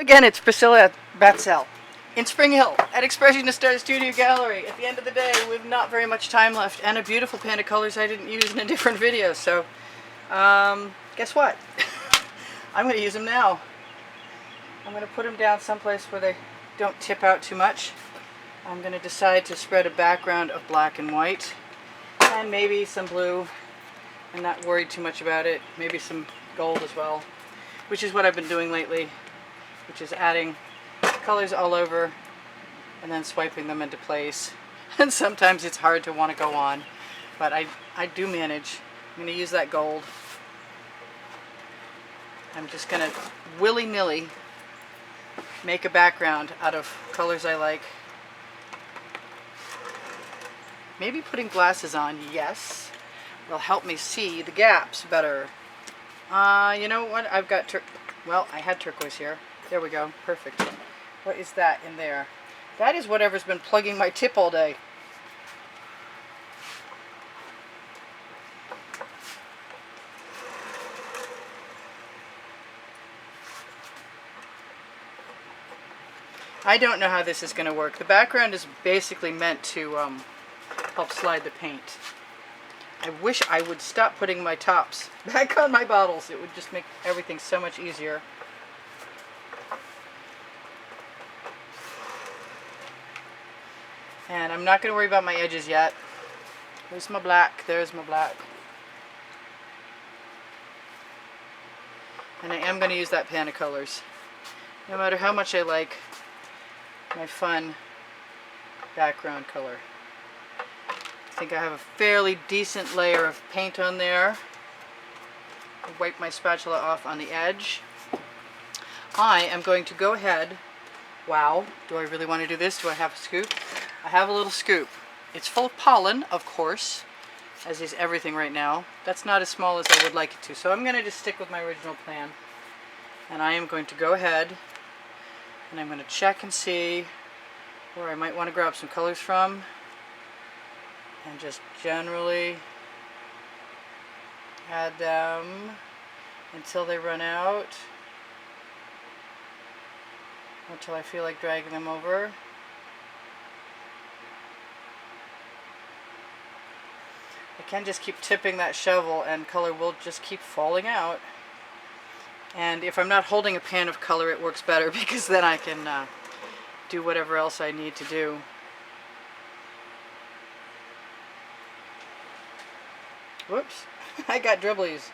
Again, it's Priscilla at Batzell in Spring Hill at Expressionist Art Studio Gallery. At the end of the day, we've not very much time left and a beautiful pan of colors I didn't use in a different video. So, guess what? I'm going to use them now. I'm going to put them down someplace where they don't tip out too much. I'm going to decide to spread a background of black and white and maybe some blue. I'm not worried too much about it. Maybe some gold as well, which is what I've been doing lately, which is adding colors all over and then swiping them into place. And sometimes it's hard to want to go on, but I do manage. I'm going to use that gold. I'm just going to willy-nilly make a background out of colors I like. Maybe putting glasses on, yes, will help me see the gaps better. You know what? I've got I had turquoise here. There we go. Perfect. What is that in there? That is whatever's been plugging my tip all day. I don't know how this is going to work. The background is basically meant to help slide the paint. I wish I would stop putting my tops back on my bottles. It would just make everything so much easier. And I'm not going to worry about my edges yet. Where's my black? There's my black. And I am going to use that pan of colors. No matter how much I like my fun background color. I think I have a fairly decent layer of paint on there. I'll wipe my spatula off on the edge. I am going to go ahead. Wow, do I really want to do this? Do I have a scoop? I have a little scoop. It's full of pollen, of course, as is everything right now. That's not as small as I would like it to, so I'm going to just stick with my original plan. And I am going to go ahead and I'm going to check and see where I might want to grab some colors from. And just generally add them until they run out, until I feel like dragging them over. I can just keep tipping that shovel and color will just keep falling out. And if I'm not holding a pan of color, it works better because then I can do whatever else I need to do. Whoops, I got dribblies.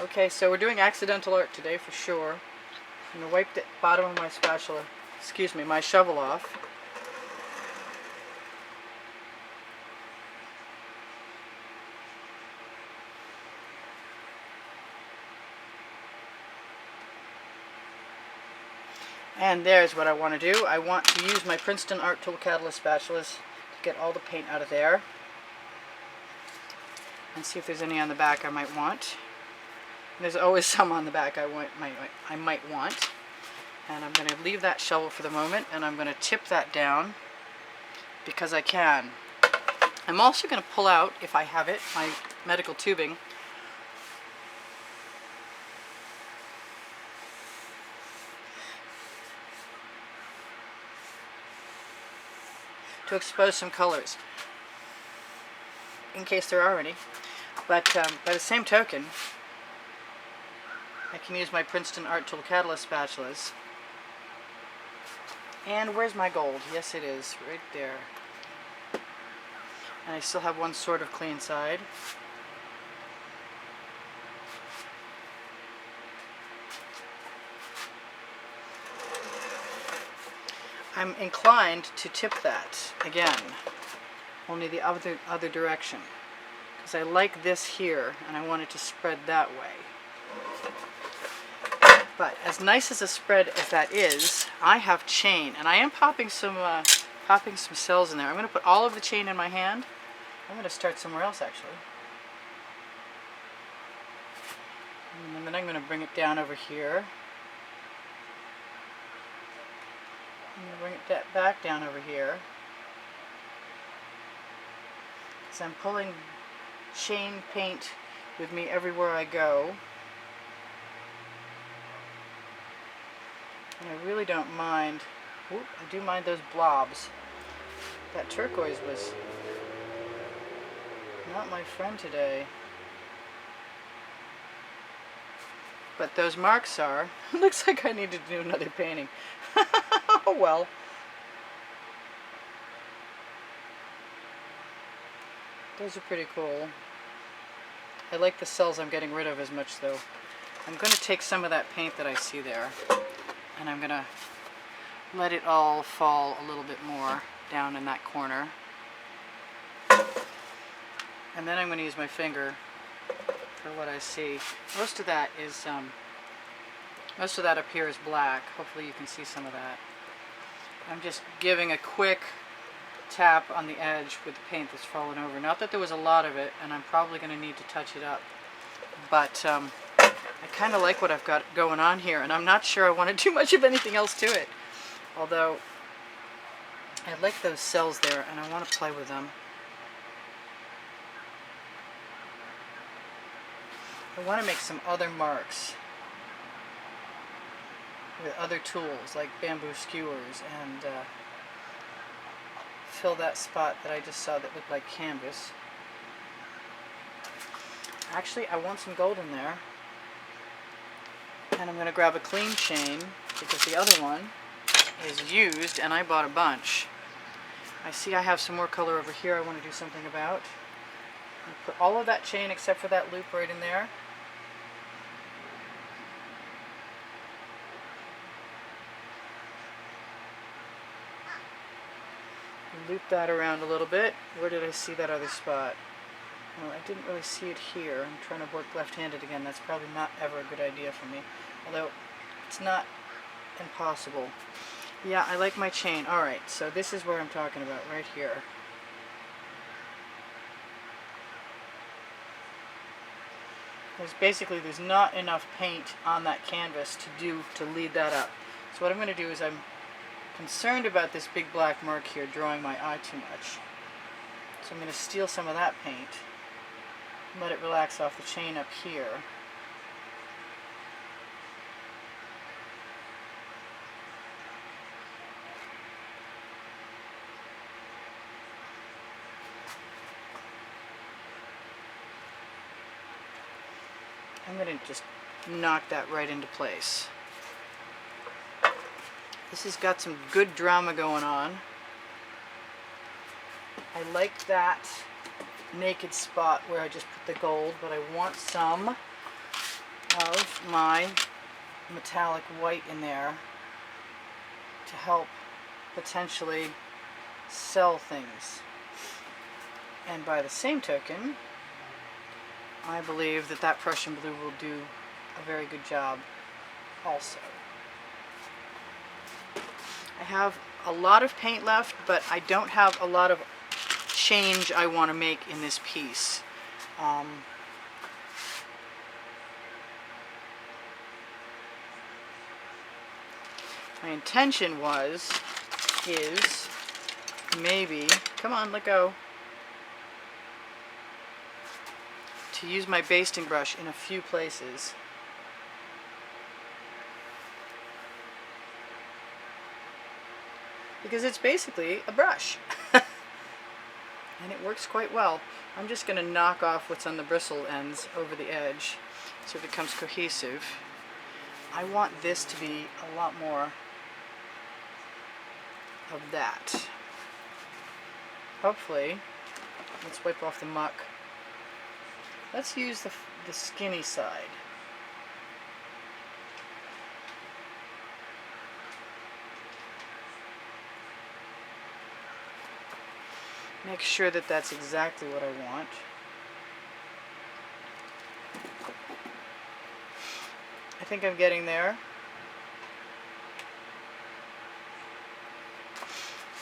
Okay, so we're doing accidental art today for sure. I'm going to wipe the bottom of my spatula, my shovel off. And there's what I want to do. I want to use my Princeton Art Tool Catalyst spatulas to get all the paint out of there. And see if there's any on the back I might want. There's always some on the back I might want. And I'm going to leave that shovel for the moment, and I'm going to tip that down because I can. I'm also going to pull out, if I have it, my medical tubing. To expose some colors, in case there are any. But by the same token, I can use my Princeton Art Tool Catalyst spatulas. And where's my gold? Yes, it is, right there. And I still have one sort of clean side. I'm inclined to tip that again, only the other direction. Because I like this here, and I want it to spread that way. But as nice as a spread as that is, I have chain, and I am popping some cells in there. I'm going to put all of the chain in my hand. I'm going to start somewhere else, actually. And then I'm going to bring it down over here. I'm going to bring it back down over here. So I'm pulling chain paint with me everywhere I go. And I really don't mind, I do mind those blobs. That turquoise was not my friend today. But those marks are. Looks like I need to do another painting. Oh well. Those are pretty cool. I like the cells I'm getting rid of as much though. I'm going to take some of that paint that I see there and I'm going to let it all fall a little bit more down in that corner. And then I'm going to use my finger for what I see. Most of that up here is black. Hopefully you can see some of that. I'm just giving a quick tap on the edge with the paint that's fallen over. Not that there was a lot of it, and I'm probably going to need to touch it up. But I kind of like what I've got going on here, and I'm not sure I want to do much of anything else to it. Although, I like those cells there, and I want to play with them. I want to make some other marks with other tools, like bamboo skewers, and fill that spot that I just saw that looked like canvas. Actually, I want some gold in there. And I'm going to grab a clean chain because the other one is used and I bought a bunch. I see I have some more color over here I want to do something about. I'll put all of that chain except for that loop right in there. Loop that around a little bit. Where did I see that other spot? Well, I didn't really see it here. I'm trying to work left-handed again. That's probably not ever a good idea for me. Although, it's not impossible. Yeah, I like my chain. Alright, so this is where I'm talking about, right here. There's not enough paint on that canvas to lead that up. So what I'm going to do is I'm concerned about this big black mark here drawing my eye too much. So I'm going to steal some of that paint and let it relax off the chain up here. I'm going to just knock that right into place. This has got some good drama going on. I like that naked spot where I just put the gold, but I want some of my metallic white in there to help potentially sell things. And by the same token, I believe that that Prussian blue will do a very good job also. I have a lot of paint left, but I don't have a lot of change I want to make in this piece. My intention is maybe, come on, let go, to use my basting brush in a few places. Because it's basically a brush. And it works quite well. I'm just going to knock off what's on the bristle ends over the edge so it becomes cohesive. I want this to be a lot more of that. Hopefully, let's wipe off the muck. Let's use the skinny side. Make sure that that's exactly what I want. I think I'm getting there.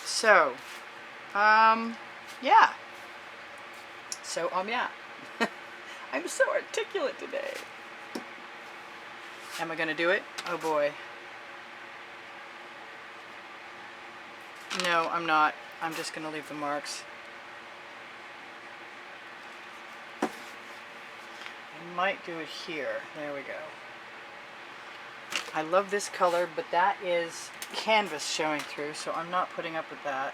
So, yeah. So, yeah. I'm so articulate today. Am I going to do it? Oh boy. No, I'm not. I'm just going to leave the marks. I might do it here. There we go. I love this color, but that is canvas showing through, so I'm not putting up with that.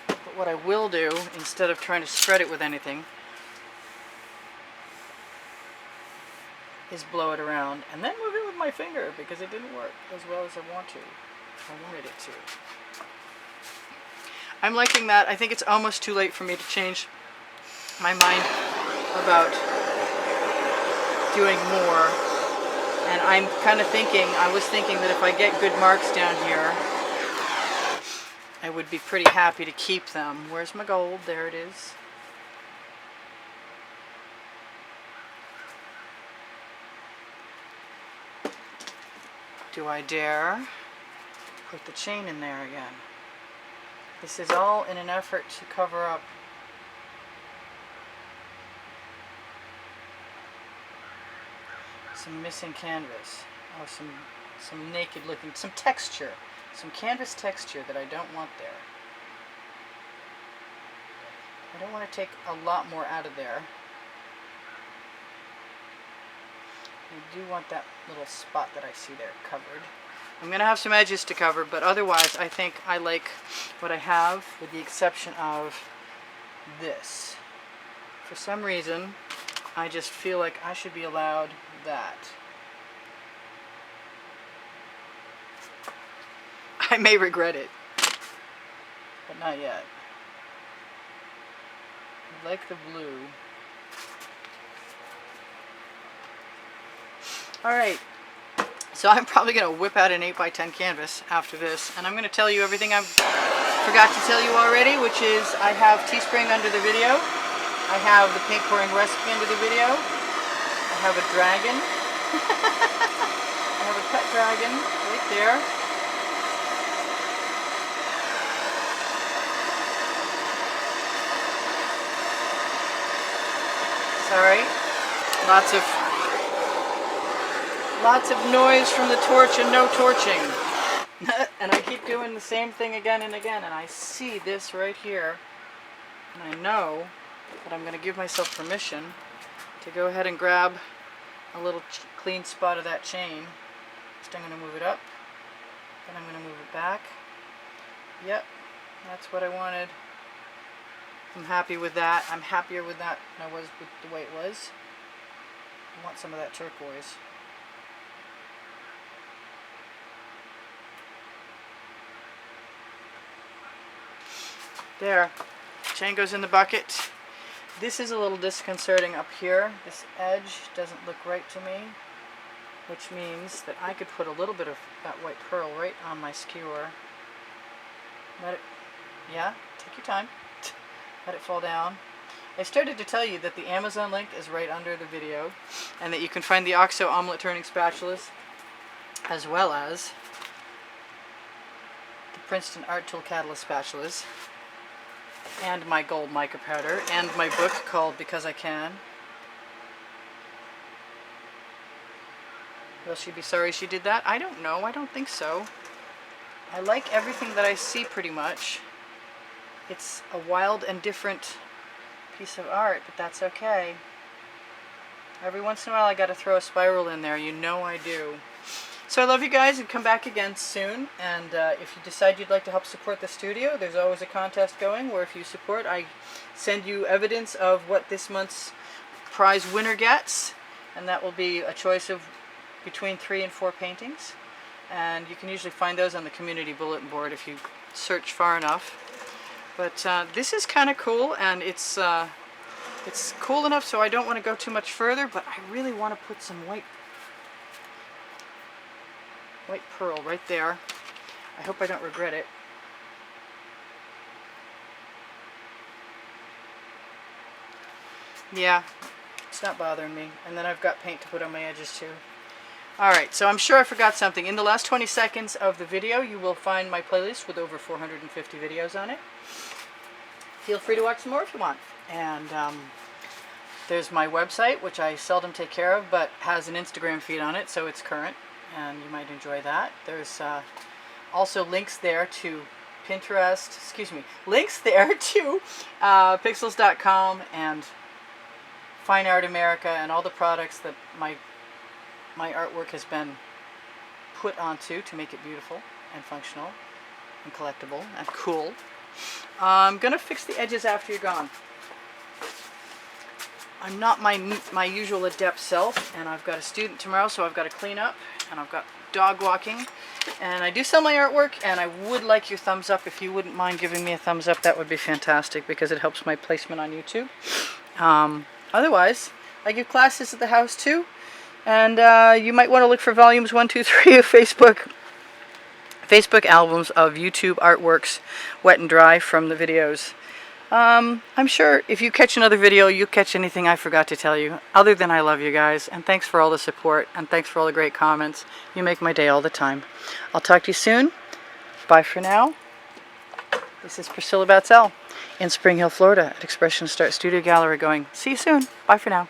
But what I will do, instead of trying to spread it with anything, is blow it around and then move it with my finger, because it didn't work as well as I wanted it to. I'm liking that. I think it's almost too late for me to change my mind about doing more. And I'm kind of thinking, I was thinking that if I get good marks down here, I would be pretty happy to keep them. Where's my gold? There it is. Do I dare put the chain in there again? This is all in an effort to cover up some missing canvas. Oh, some naked looking, some texture, some canvas texture that I don't want there. I don't want to take a lot more out of there. I do want that little spot that I see there covered. I'm going to have some edges to cover, but otherwise I think I like what I have, with the exception of this. For some reason, I just feel like I should be allowed that. I may regret it, but not yet. I like the blue. Alright, so I'm probably going to whip out an 8x10 canvas after this, and I'm going to tell you everything I forgot to tell you already, which is I have Teespring under the video, I have the paint pouring recipe under the video, I have a dragon, I have a pet dragon right there, sorry, lots of noise from the torch and no torching. And I keep doing the same thing again and again, and I see this right here, and I know that I'm going to give myself permission to go ahead and grab a little clean spot of that chain. First I'm going to move it up, then I'm going to move it back. Yep, that's what I wanted. I'm happy with that. I'm happier with that than I was with the way it was. I want some of that turquoise. There, chain goes in the bucket. This is a little disconcerting up here. This edge doesn't look right to me, which means that I could put a little bit of that white pearl right on my skewer. Let it, yeah, take your time. Let it fall down. I started to tell you that the Amazon link is right under the video, and that you can find the OXO omelet turning spatulas, as well as the Princeton Art Tool Catalyst spatulas, and my gold mica powder, and my book called Because I Can. Will she be sorry she did that? I don't know. I don't think so. I like everything that I see pretty much. It's a wild and different piece of art, but that's okay. Every once in a while I gotta throw a spiral in there. You know I do. So I love you guys, and come back again soon. And if you decide you'd like to help support the studio, there's always a contest going where if you support, I send you evidence of what this month's prize winner gets. And that will be a choice of between 3 and 4 paintings. And you can usually find those on the community bulletin board if you search far enough. But this is kind of cool, and it's cool enough so I don't want to go too much further, but I really want to put some white pearl right there. I hope I don't regret it. Yeah, it's not bothering me. And then I've got paint to put on my edges too. Alright, so I'm sure I forgot something. In the last 20 seconds of the video, you will find my playlist with over 450 videos on it. Feel free to watch some more if you want. And there's my website, which I seldom take care of, but has an Instagram feed on it, so it's current, and you might enjoy that. There's also links there to Pinterest, links there to pixels.com and Fine Art America and all the products that my artwork has been put onto to make it beautiful and functional and collectible and cool. I'm going to fix the edges after you're gone. I'm not my usual adept self, and I've got a student tomorrow, so I've got to clean up, and I've got dog walking, and I do sell my artwork, and I would like your thumbs up. If you wouldn't mind giving me a thumbs up, that would be fantastic, because it helps my placement on YouTube. Otherwise, I give classes at the house too, and you might want to look for volumes 1, 2, 3 of Facebook albums of YouTube artworks, wet and dry, from the videos. I'm sure if you catch another video, you'll catch anything I forgot to tell you. Other than I love you guys, and thanks for all the support, and thanks for all the great comments. You make my day all the time. I'll talk to you soon. Bye for now. This is Priscilla Batzell in Spring Hill, Florida at Expressionist Art Studio Gallery going, see you soon. Bye for now.